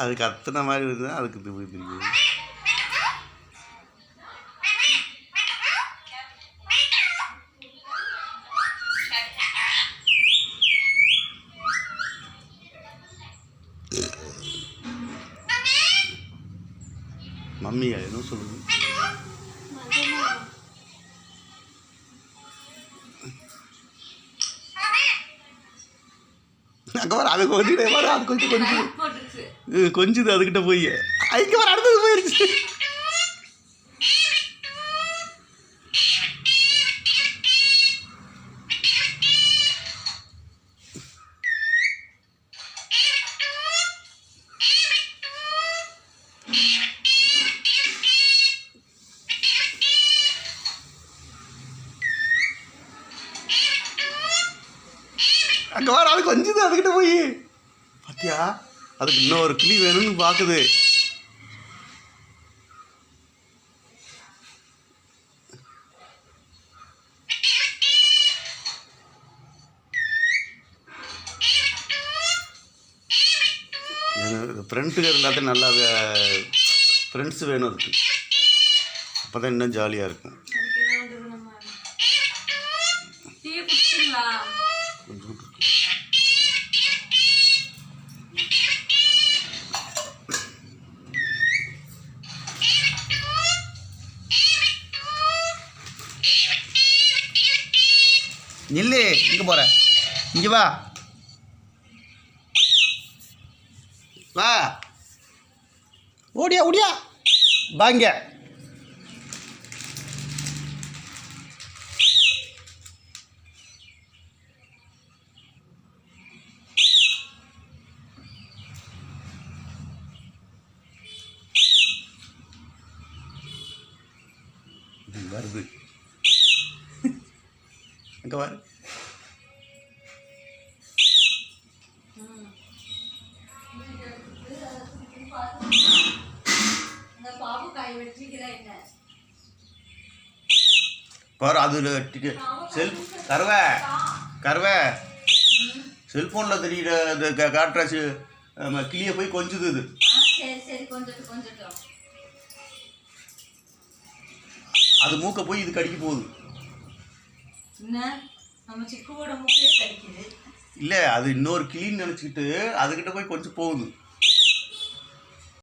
அது கத்துன மாதிரி வருது, அதுக்கு திருப்பி மம்மியா என்ன சொல்லுது? அங்கே வர அது கொஞ்சம் வர அது கொஞ்சம் கொஞ்சது அதுக்கிட்ட போய் அதுக்கு வர அடுத்தது போயிருச்சு. அங்கே வர அது கொஞ்சது அதுக்கிட்ட போய் பார்த்தியா, அதுக்கு இன்னொரு கிளி வேணும்னு பார்க்குது. ஃப்ரெண்ட்ஸுக்கு எல்லாத்தையும் நல்லா ஃப்ரெண்ட்ஸ் வேணும் அதுக்கு, அப்போ தான் இன்னும் ஜாலியாக இருக்கும். கொஞ்சம் நில்லு, இங்கே போகிற, இங்கே வா வா, ஓடியா ஓடியா வாங்க. வருது அங்கே வரு. பாரு அதில் கருவை கருவை செல்ஃபோனில் தெரியுற இந்த காட்டுற கிளியை போய் கொஞ்சுது. இது அது மூக்க போய் இது கடிக்க போகுது. இல்லை அது இன்னொரு கிளின்னு நினச்சிக்கிட்டு அதுக்கிட்ட போய் கொஞ்சம் போகுது.